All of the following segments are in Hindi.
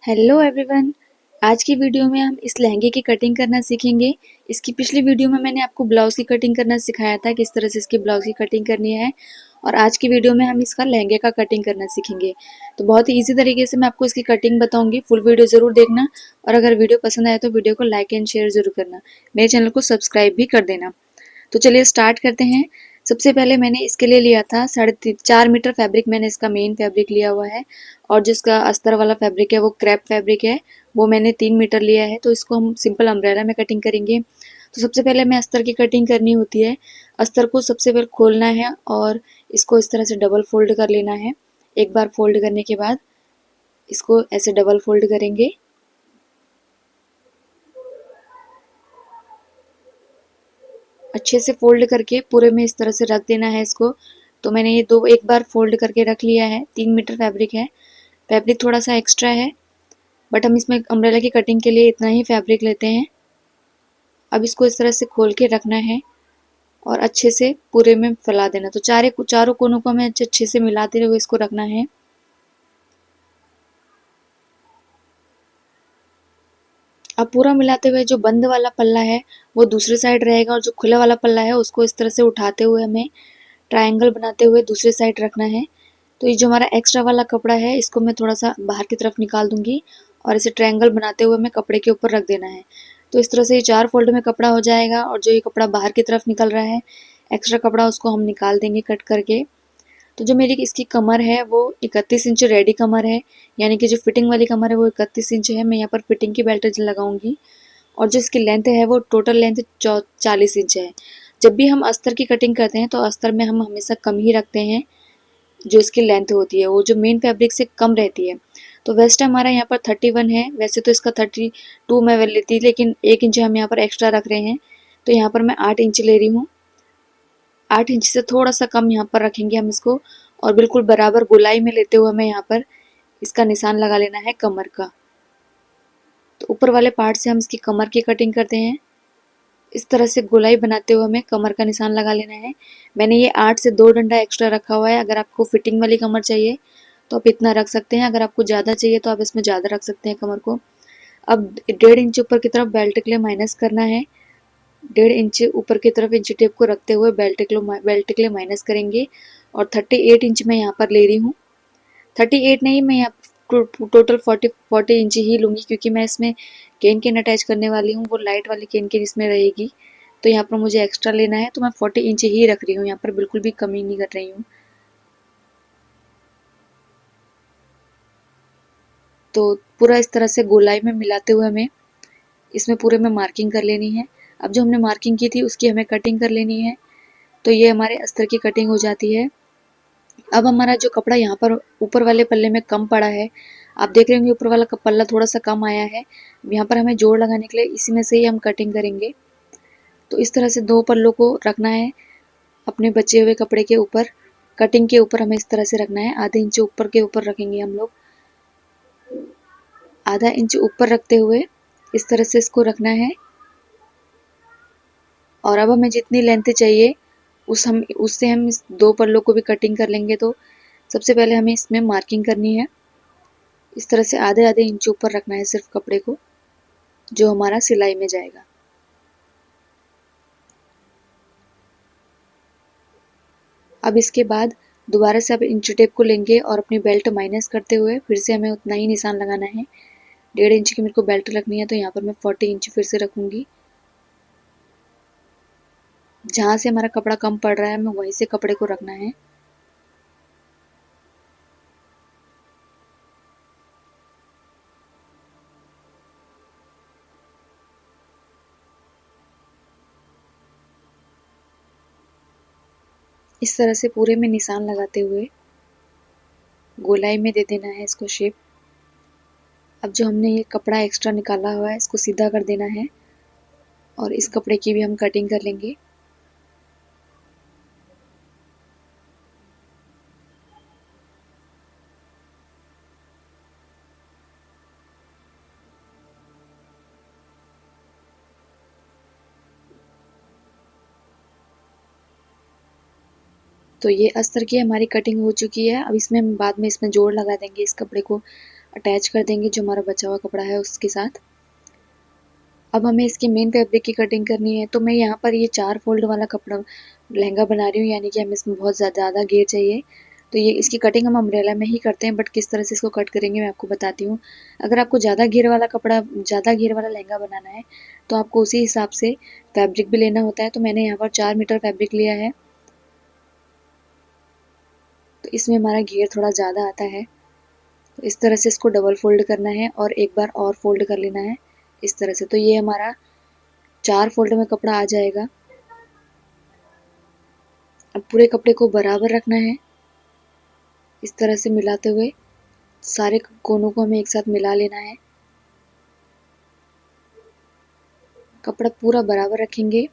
Hello everyone. आज की वीडियो में हम इस लहंगे की कटिंग करना सीखेंगे। इसकी पिछली वीडियो में मैंने आपको ब्लाउज़ की कटिंग करना सिखाया था, किस तरह से इसकी ब्लाउज़ की कटिंग करनी है। और आज की वीडियो में हम इसका लहंगे का कटिंग करना सीखेंगे। तो बहुत ही ईजी तरीके से मैं आपको इसकी कटिंग बताऊंगी। फुल वीडियो ज़रूर देखना और अगर वीडियो पसंद आए तो वीडियो को लाइक एंड शेयर ज़रूर करना। मेरे चैनल को सब्सक्राइब भी कर देना। तो चलिए स्टार्ट करते हैं। सबसे पहले मैंने इसके लिए लिया था 4.5 मीटर फैब्रिक। मैंने इसका मेन फैब्रिक लिया हुआ है और जिसका अस्तर वाला फैब्रिक है वो क्रैप फैब्रिक है, वो मैंने 3 मीटर लिया है। तो इसको हम सिंपल अम्ब्रेला में कटिंग करेंगे। तो सबसे पहले हमें अस्तर की कटिंग करनी होती है। अस्तर को सबसे पहले खोलना है और इसको इस तरह से डबल फोल्ड कर लेना है। एक बार फोल्ड करने के बाद इसको ऐसे डबल फोल्ड करेंगे। अच्छे से फोल्ड करके पूरे में इस तरह से रख देना है इसको। तो मैंने ये एक बार फोल्ड करके रख लिया है। 3 मीटर फैब्रिक है। फैब्रिक थोड़ा सा एक्स्ट्रा है बट हम इसमें अम्ब्रेला की कटिंग के लिए इतना ही फैब्रिक लेते हैं। अब इसको इस तरह से खोल के रखना है और अच्छे से पूरे में फैला देना। तो चारों कोनों को हमें अच्छे से मिलाते हुए इसको रखना है। अब पूरा मिलाते हुए जो बंद वाला पल्ला है वो दूसरी साइड रहेगा और जो खुला वाला पल्ला है उसको इस तरह से उठाते हुए हमें ट्रायंगल बनाते हुए दूसरी साइड रखना है। तो ये जो हमारा एक्स्ट्रा वाला कपड़ा है इसको मैं थोड़ा सा बाहर की तरफ निकाल दूंगी और इसे ट्रायंगल बनाते हुए हमें कपड़े के ऊपर रख देना है। तो इस तरह से ये 4 फोल्ड में कपड़ा हो जाएगा और जो ये कपड़ा बाहर की तरफ निकल रहा है एक्स्ट्रा कपड़ा उसको हम निकाल देंगे कट करके। तो जो मेरी इसकी कमर है वो 31 इंच रेडी कमर है, यानी कि जो फिटिंग वाली कमर है वो 31 इंच है। मैं यहाँ पर फिटिंग की बेल्ट लगाऊंगी और जो इसकी लेंथ है वो टोटल लेंथ 40 इंच है। जब भी हम अस्तर की कटिंग करते हैं तो अस्तर में हम हमेशा कम ही रखते हैं। जो इसकी लेंथ होती है वो जो मेन फैब्रिक से कम रहती है। तो वेस्ट हमारा यहाँ पर 31 है। वैसे तो इसका 32 मैं लेती लेकिन 1 इंच हम यहाँ पर एक्स्ट्रा रख रहे हैं। तो यहाँ पर मैं 8 इंच ले रही हूँ। 8 इंच से थोड़ा सा कम यहाँ पर रखेंगे हम इसको और बिल्कुल बराबर गोलाई में लेते हुए हमें यहाँ पर इसका निशान लगा लेना है कमर का। तो ऊपर वाले पार्ट से हम इसकी कमर की कटिंग करते हैं। इस तरह से गोलाई बनाते हुए हमें कमर का निशान लगा लेना है। मैंने ये 8 से 2 डंडा एक्स्ट्रा रखा हुआ है। अगर आपको फिटिंग वाली कमर चाहिए तो आप इतना रख सकते हैं, अगर आपको ज़्यादा चाहिए तो आप इसमें ज़्यादा रख सकते हैं कमर को। अब 1.5 इंच ऊपर की तरफ बेल्ट के लिए माइनस करना है। 1.5 इंच ऊपर की तरफ इंची टेप को रखते हुए बेल्ट के लिए माइनस करेंगे और 38 इंच मैं यहाँ पर ले रही हूँ। 38 नहीं, मैं यहाँ टोटल 40 इंच ही लूँगी क्योंकि मैं इसमें केन अटैच करने वाली हूँ। वो लाइट वाली केन इसमें रहेगी तो यहाँ पर मुझे एक्स्ट्रा लेना है। तो मैं 40 इंच ही रख रही हूँ, यहाँ पर बिल्कुल भी कमी नहीं कर रही हूँ। तो पूरा इस तरह से गोलाई में मिलाते हुए हमें इसमें पूरे में मार्किंग कर लेनी है। अब जो हमने मार्किंग की थी उसकी हमें कटिंग कर लेनी है। तो ये हमारे अस्तर की कटिंग हो जाती है। अब हमारा जो कपड़ा यहाँ पर ऊपर वाले पल्ले में कम पड़ा है, आप देख रहे होंगे ऊपर वाला पल्ला थोड़ा सा कम आया है। यहाँ पर हमें जोड़ लगाने के लिए इसी में से ही हम कटिंग करेंगे। तो इस तरह से 2 पल्लों को रखना है अपने बचे हुए कपड़े के ऊपर। कटिंग के ऊपर हमें इस तरह से रखना है। आधे इंच ऊपर के ऊपर रखेंगे हम लोग। आधा इंच ऊपर रखते हुए इस तरह से इसको रखना है। और अब हमें जितनी लेंथ चाहिए उससे हम इस 2 पल्लों को भी कटिंग कर लेंगे। तो सबसे पहले हमें इसमें मार्किंग करनी है। इस तरह से आधे आधे इंच ऊपर रखना है सिर्फ कपड़े को, जो हमारा सिलाई में जाएगा। अब इसके बाद दोबारा से आप इंच टेप को लेंगे और अपनी बेल्ट माइनस करते हुए फिर से हमें उतना ही निशान लगाना है। 1.5 इंच की मेरे को बेल्ट रखनी है तो यहाँ पर मैं 40 इंच फिर से रखूंगी। जहाँ से हमारा कपड़ा कम पड़ रहा है हमें वहीं से कपड़े को रखना है। इस तरह से पूरे में निशान लगाते हुए गोलाई में दे देना है इसको शेप। अब जो हमने ये कपड़ा एक्स्ट्रा निकाला हुआ है इसको सीधा कर देना है और इस कपड़े की भी हम कटिंग कर लेंगे। तो ये अस्तर की हमारी कटिंग हो चुकी है। अब इसमें हम बाद में इसमें जोड़ लगा देंगे इस कपड़े को अटैच कर देंगे जो हमारा बचा हुआ कपड़ा है उसके साथ। अब हमें इसकी मेन फैब्रिक की कटिंग करनी है। तो मैं यहाँ पर ये 4 फोल्ड वाला कपड़ा लहंगा बना रही हूँ, यानी कि हमें इसमें बहुत ज़्यादा घेर चाहिए। तो ये इसकी कटिंग हम अम्ब्रेला में ही करते हैं, बट किस तरह से इसको कट करेंगे मैं आपको बताती हूँ। अगर आपको ज़्यादा घेर वाला कपड़ा, ज़्यादा घेर वाला लहंगा बनाना है तो आपको उसी हिसाब से फैब्रिक भी लेना होता है। तो मैंने यहाँ पर 4 मीटर फैब्रिक लिया है, तो इसमें हमारा घेर थोड़ा ज़्यादा आता है। तो इस तरह से इसको डबल फोल्ड करना है और एक बार और फोल्ड कर लेना है इस तरह से। तो ये हमारा 4 फोल्ड में कपड़ा आ जाएगा। अब पूरे कपड़े को बराबर रखना है, इस तरह से मिलाते हुए सारे कोनों को हमें एक साथ मिला लेना है। कपड़ा पूरा बराबर रखेंगे।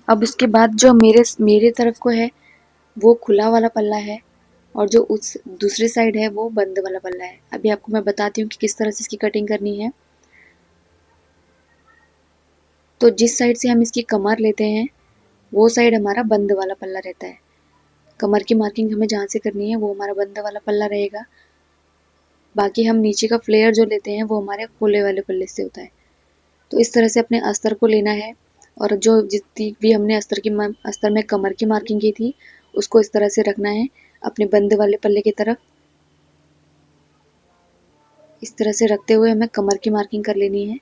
अब उसके बाद जो मेरे तरफ को है वो खुला वाला पल्ला है, और जो उस दूसरी साइड है वो बंद वाला पल्ला है। अभी आपको मैं बताती हूँ कि किस तरह से इसकी कटिंग करनी है। तो जिस साइड से हम इसकी कमर लेते हैं वो साइड हमारा बंद वाला पल्ला रहता है। कमर की मार्किंग हमें जहाँ से करनी है वो हमारा बंद वाला पल्ला रहेगा। बाकी हम नीचे का फ्लेयर जो लेते हैं वो हमारे खुले वाले पल्ले से होता है। तो इस तरह से अपने अस्तर को लेना है, और जो जितनी भी हमने अस्तर में कमर की मार्किंग की थी उसको इस तरह से रखना है अपने बंद वाले पल्ले की तरफ। इस तरह से रखते हुए हमें कमर की मार्किंग कर लेनी है।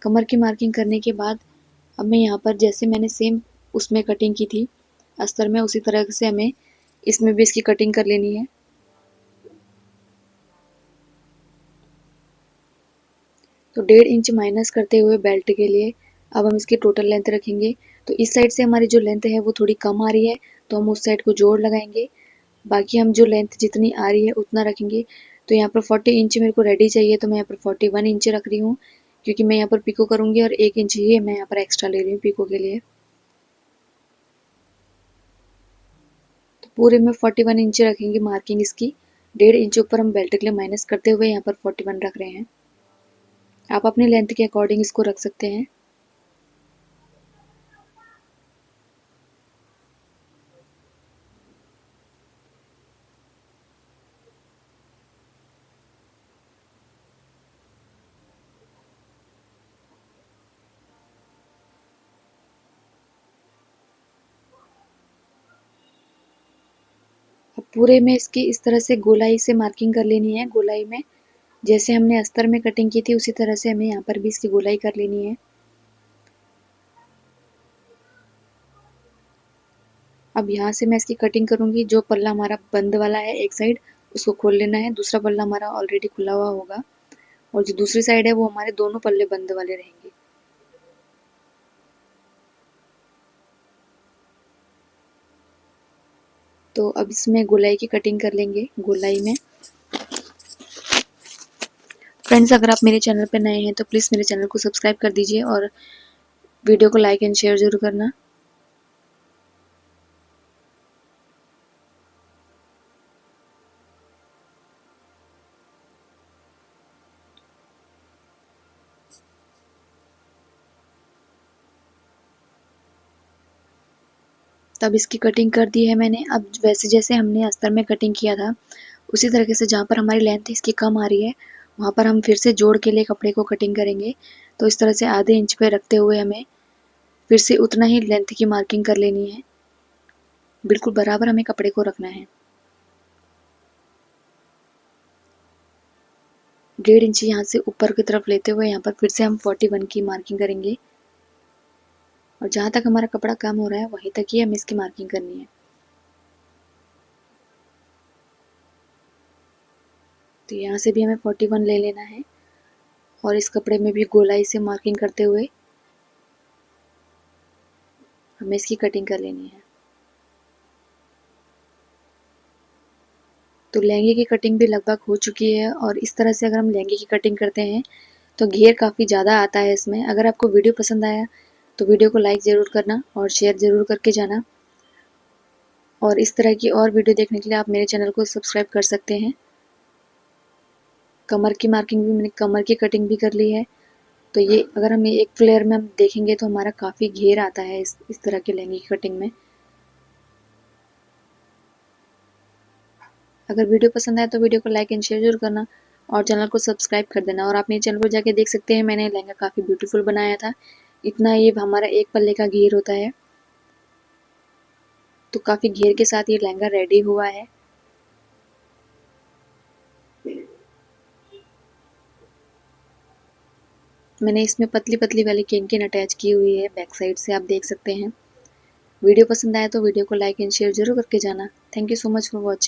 कमर की मार्किंग करने के बाद अब मैं यहाँ पर जैसे मैंने सेम उसमें कटिंग की थी अस्तर में, उसी तरह से हमें इसमें भी इसकी कटिंग कर लेनी है। तो 1.5 इंच माइनस करते हुए बेल्ट के लिए अब हम इसकी टोटल लेंथ रखेंगे। तो इस साइड से हमारी जो लेंथ है वो थोड़ी कम आ रही है, तो हम उस साइड को जोड़ लगाएंगे। बाकी हम जो लेंथ जितनी आ रही है उतना रखेंगे। तो यहाँ पर 40 इंच मेरे को रेडी चाहिए, तो मैं यहाँ पर 41 इंच रख रही हूँ, क्योंकि मैं यहाँ पर पिको करूँगी और 1 इंच ही मैं यहाँ पर एक्स्ट्रा ले रही हूँ पिको के लिए। तो पूरे में 41 इंच रखेंगे मार्किंग इसकी। 1.5 इंच ऊपर हम बेल्ट के लिए माइनस करते हुए यहाँ पर 41 रख रहे हैं। आप अपनी लेंथ के अकॉर्डिंग इसको रख सकते हैं। अब पूरे में इसकी इस तरह से गोलाई से मार्किंग कर लेनी है। गोलाई में जैसे हमने अस्तर में कटिंग की थी उसी तरह से हमें यहाँ पर भी इसकी गोलाई कर लेनी है। अब यहाँ से मैं इसकी कटिंग करूँगी। जो पल्ला हमारा बंद वाला है एक साइड उसको खोल लेना है, दूसरा पल्ला हमारा ऑलरेडी खुला हुआ होगा, और जो दूसरी साइड है वो हमारे दोनों पल्ले बंद वाले रहेंगे। तो अब इसमें गोलाई की कटिंग कर लेंगे। गोलाई में फ्रेंड्स, अगर आप मेरे चैनल पर नए हैं तो प्लीज़ मेरे चैनल को सब्सक्राइब कर दीजिए और वीडियो को लाइक एंड शेयर जरूर करना। तब इसकी कटिंग कर दी है मैंने। अब वैसे जैसे हमने अस्तर में कटिंग किया था उसी तरीके से जहाँ पर हमारी लेंथ इसकी कम आ रही है वहाँ पर हम फिर से जोड़ के लिए कपड़े को कटिंग करेंगे। तो इस तरह से आधे इंच पे रखते हुए हमें फिर से उतना ही लेंथ की मार्किंग कर लेनी है। बिल्कुल बराबर हमें कपड़े को रखना है। 1.5 इंच यहाँ से ऊपर की तरफ लेते हुए यहाँ पर फिर से हम 41 की मार्किंग करेंगे, और जहाँ तक हमारा कपड़ा कम हो रहा है वहीं तक ही हमें इसकी मार्किंग करनी है। तो यहाँ से भी हमें 41 ले लेना है, और इस कपड़े में भी गोलाई से मार्किंग करते हुए हमें इसकी कटिंग कर लेनी है। तो लहंगे की कटिंग भी लगभग हो चुकी है, और इस तरह से अगर हम लहंगे की कटिंग करते हैं तो घेर काफ़ी ज़्यादा आता है इसमें। अगर आपको वीडियो पसंद आया तो वीडियो को लाइक ज़रूर करना और शेयर ज़रूर करके जाना, और इस तरह की और वीडियो देखने के लिए आप मेरे चैनल को सब्सक्राइब कर सकते हैं। कमर की मार्किंग भी मैंने कमर की कटिंग भी कर ली है। तो ये अगर हम एक फ्लेयर में हम देखेंगे तो हमारा काफ़ी घेर आता है इस तरह के लहंगे की कटिंग में। अगर वीडियो पसंद आए तो वीडियो को लाइक एंड शेयर जरूर करना और चैनल को सब्सक्राइब कर देना। और आप मेरे चैनल पर जाके देख सकते हैं, मैंने लहंगा काफ़ी ब्यूटीफुल बनाया था। इतना ये हमारा एक पल्ले का घेर होता है, तो काफ़ी घेर के साथ ये लहंगा रेडी हुआ है। मैंने इसमें पतली पतली वाली केन अटैच की हुई है बैक साइड से, आप देख सकते हैं। वीडियो पसंद आए तो वीडियो को लाइक एंड शेयर जरूर करके जाना। Thank you so much for watching.